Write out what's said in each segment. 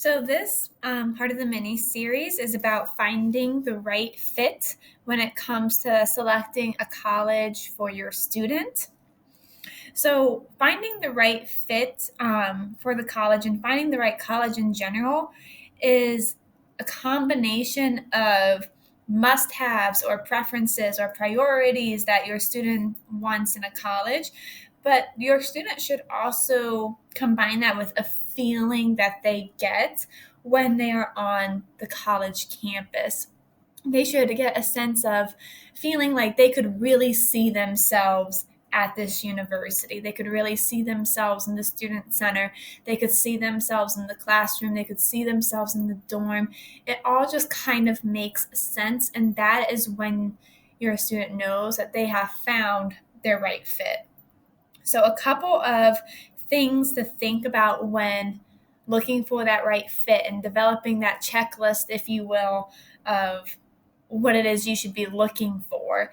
So, this part of the mini series is about finding the right fit when it comes to selecting a college for your student. So, finding the right fit for the college and finding the right college in general is a combination of must haves or preferences or priorities that your student wants in a college. But your student should also combine that with a feeling that they get when they are on the college campus. They should get a sense of feeling like they could really see themselves at this university. They could really see themselves in the student center. They could see themselves in the classroom. They could see themselves in the dorm. It all just kind of makes sense. And that is when your student knows that they have found their right fit. So, a couple of things to think about when looking for that right fit and developing that checklist, if you will, of what it is you should be looking for.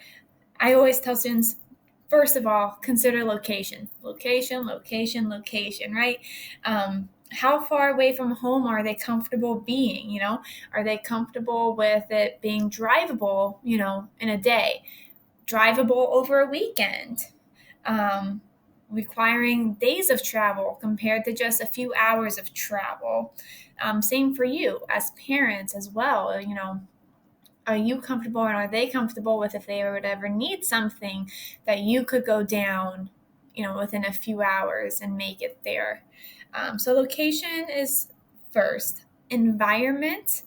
I always tell students, first of all, consider location. Location, location, location, right? How far away from home are they comfortable being? Are they comfortable with it being drivable, in a day, drivable over a weekend? Um, Requiring days of travel compared to just a few hours of travel. Same for you as parents as well. Are you comfortable and are they comfortable with if they would ever need something that you could go down, within a few hours and make it there? So location is first. Environment.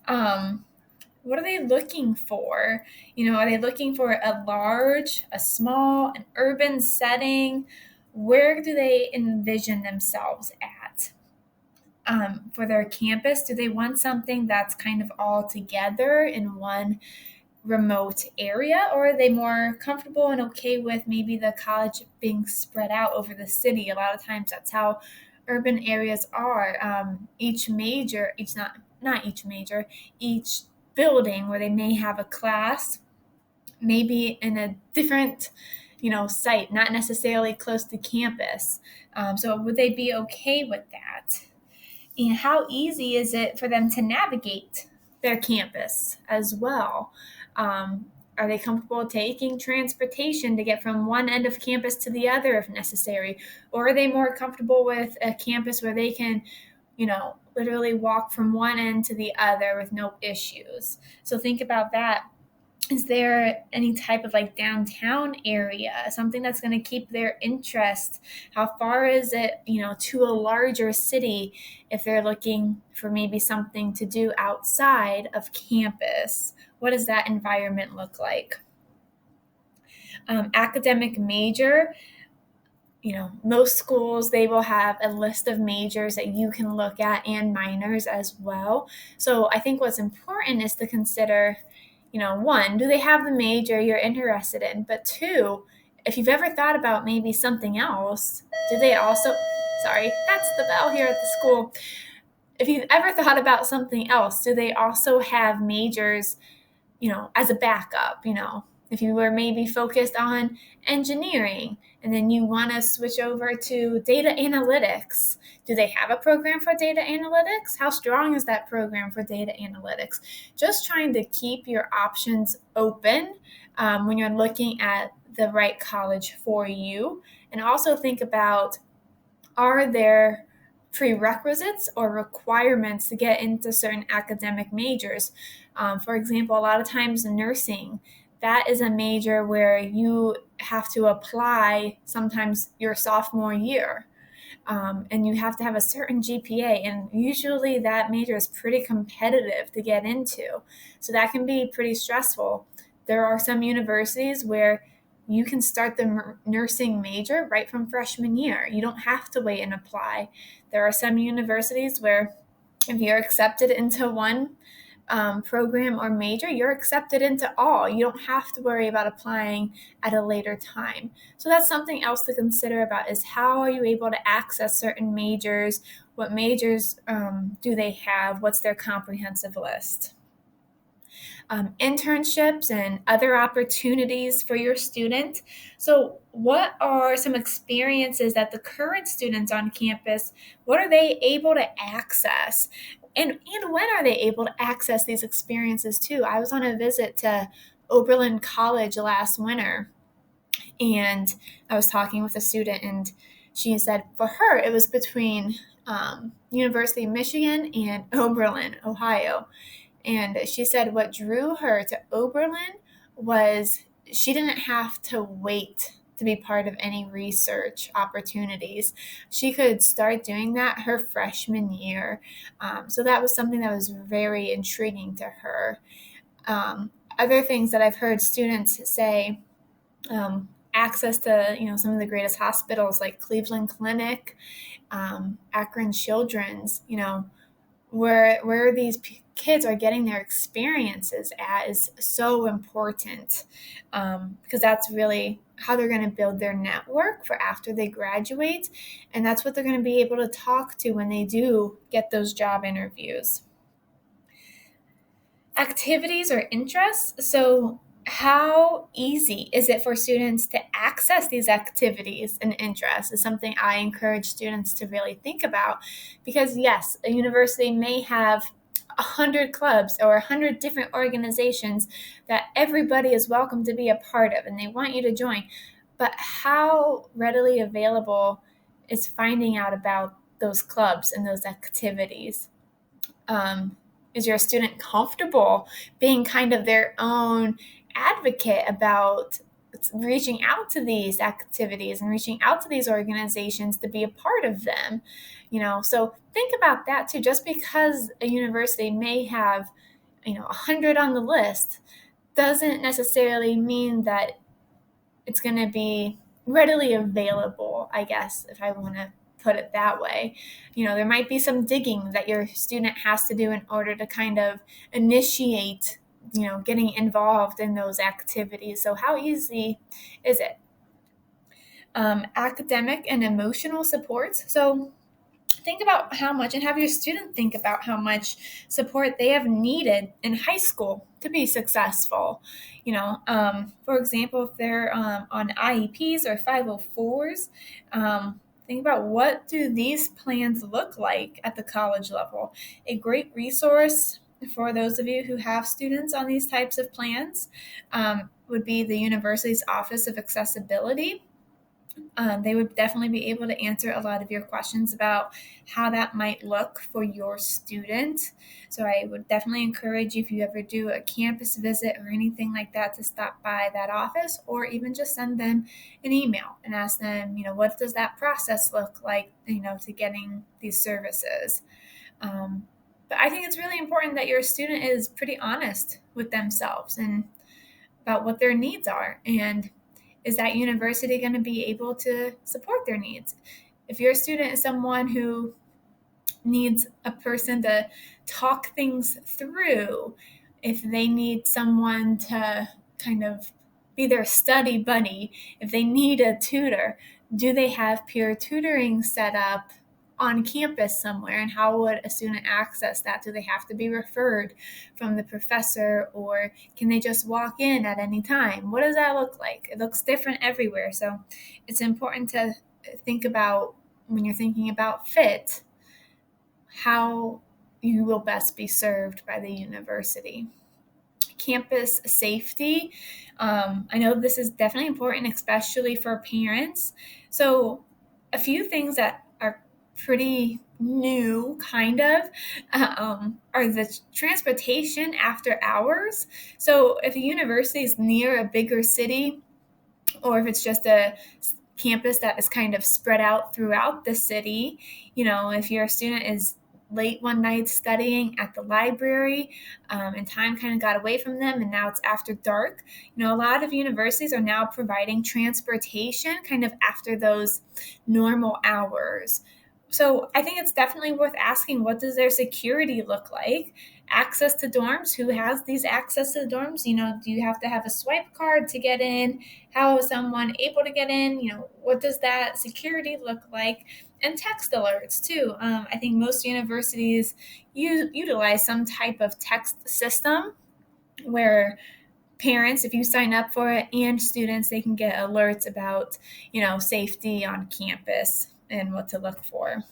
What are they looking for? Are they looking for a large, a small, an urban setting? Where do they envision themselves at? For their campus, do they want something that's kind of all together in one remote area, or are they more comfortable and okay with maybe the college being spread out over the city? A lot of times that's how urban areas are. Each major, each not each major, each building where they may have a class, maybe in a different, site, not necessarily close to campus. So would they be okay with that? And how easy is it for them to navigate their campus as well? Are they comfortable taking transportation to get from one end of campus to the other if necessary? Or are they more comfortable with a campus where they can, literally walk from one end to the other with no issues? So think about that. Is there any type of like downtown area, something that's going to keep their interest? How far is it, to a larger city if they're looking for maybe something to do outside of campus? What does that environment look like? Academic major, most schools, they will have a list of majors that you can look at and minors as well. So I think what's important is to consider, one, do they have the major you're interested in? But two, if you've ever thought about maybe something else, do they also, sorry, that's the bell here at the school. If you've ever thought about something else, do they also have majors, as a backup? If you were maybe focused on engineering and then you want to switch over to data analytics, do they have a program for data analytics? How strong is that program for data analytics? Just trying to keep your options open when you're looking at the right college for you. And also think about, are there prerequisites or requirements to get into certain academic majors? For example, a lot of times nursing, that is a major where you have to apply sometimes your sophomore year. And you have to have a certain GPA, and usually that major is pretty competitive to get into. So that can be pretty stressful. There are some universities where you can start the nursing major right from freshman year. You don't have to wait and apply. There are some universities where if you're accepted into one program or major, you're accepted into all. You don't have to worry about applying at a later time. So that's something else to consider about, is how are you able to access certain majors? What majors do they have? What's their comprehensive list? internships and other opportunities for your student. So, what are some experiences that the current students on campus, what are they able to access? And when are they able to access these experiences too? I was on a visit to Oberlin College last winter, and I was talking with a student, and she said for her it was between University of Michigan and Oberlin, Ohio. And she said what drew her to Oberlin was she didn't have to wait to be part of any research opportunities. She could start doing that her freshman year. So that was something that was very intriguing to her. Other things that I've heard students say, access to some of the greatest hospitals like Cleveland Clinic, Akron Children's, where these kids are getting their experiences at is so important, because that's really how they're going to build their network for after they graduate, and that's what they're going to be able to talk to when they do get those job interviews. Activities or interests. So, how easy is it for students to access these activities and interests is something I encourage students to really think about, because yes, a university may have 100 clubs or 100 different organizations that everybody is welcome to be a part of and they want you to join. But how readily available is finding out about those clubs and those activities? Is your student comfortable being kind of their own advocate about reaching out to these activities and reaching out to these organizations to be a part of them? So think about that too. Just because a university may have 100 on the list doesn't necessarily mean that it's going to be readily available, I guess, if I want to put it that way. There might be some digging that your student has to do in order to kind of initiate, getting involved in those activities. So, how easy is it? Academic and emotional supports. So, think about how much, and have your student think about how much support they have needed in high school to be successful. For example, if they're on IEPs or 504s, think about what do these plans look like at the college level. A great resource for those of you who have students on these types of plans would be the university's Office of Accessibility. They would definitely be able to answer a lot of your questions about how that might look for your student. So I would definitely encourage you, if you ever do a campus visit or anything like that, to stop by that office or even just send them an email and ask them, what does that process look like, to getting these services. But I think it's really important that your student is pretty honest with themselves and about what their needs are, and is that university going to be able to support their needs? If your student is someone who needs a person to talk things through, if they need someone to kind of be their study buddy, if they need a tutor, do they have peer tutoring set up on campus somewhere, and how would a student access that? Do they have to be referred from the professor, or can they just walk in at any time? What does that look like? It looks different everywhere. So it's important to think about, when you're thinking about fit, how you will best be served by the university. Campus safety. I know this is definitely important, especially for parents. So, a few things that are pretty new, kind of, are the transportation after hours. So, if a university is near a bigger city, or if it's just a campus that is kind of spread out throughout the city, if your student is late one night studying at the library, and time kind of got away from them and now it's after dark, a lot of universities are now providing transportation kind of after those normal hours. So I think it's definitely worth asking, what does their security look like? Access to dorms, who has these access to the dorms? Do you have to have a swipe card to get in? How is someone able to get in? What does that security look like? And text alerts too. I think most universities utilize some type of text system where parents, if you sign up for it, and students, they can get alerts about, safety on campus and what to look for.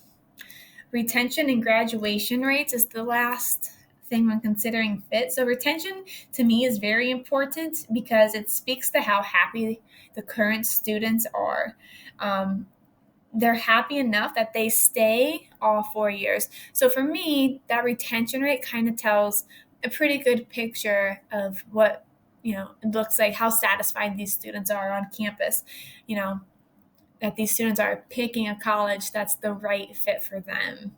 Retention and graduation rates is the last thing when considering fit. So retention to me is very important because it speaks to how happy the current students are. They're happy enough that they stay all 4 years. So for me, that retention rate kind of tells a pretty good picture of what, it looks like, how satisfied these students are on campus, you know, that these students are picking a college that's the right fit for them.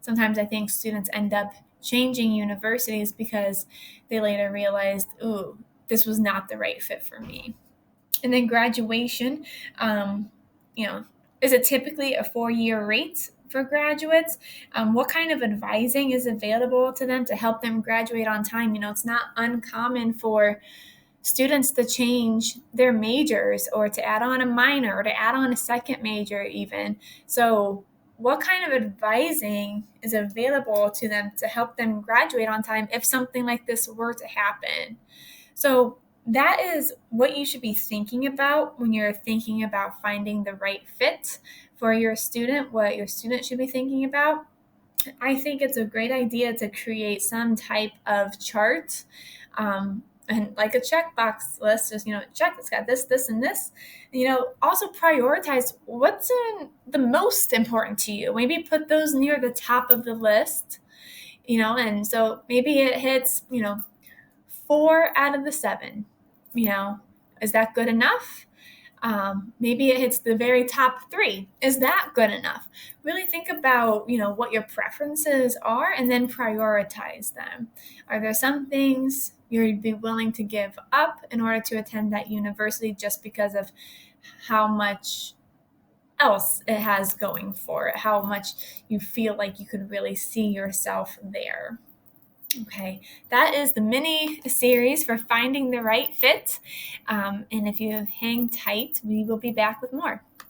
Sometimes I think students end up changing universities because they later realized, ooh, this was not the right fit for me. And then graduation, you know, is it typically a 4 year rate for graduates? What kind of advising is available to them to help them graduate on time? It's not uncommon for students to change their majors or to add on a minor or to add on a second major, even. So, what kind of advising is available to them to help them graduate on time if something like this were to happen? So, that is what you should be thinking about when you're thinking about finding the right fit for your student, what your student should be thinking about. I think it's a great idea to create some type of chart, and like a checkbox list, just, check, it's got this, this, and this. Also prioritize what's the most important to you. Maybe put those near the top of the list, and so maybe it hits, 4 out of the 7. You know, is that good enough? Maybe it hits the very top 3. Is that good enough? Really think about, what your preferences are and then prioritize them. Are there some things you'd be willing to give up in order to attend that university just because of how much else it has going for it, how much you feel like you could really see yourself there? Okay, that is the mini series for finding the right fit. And if you hang tight, we will be back with more.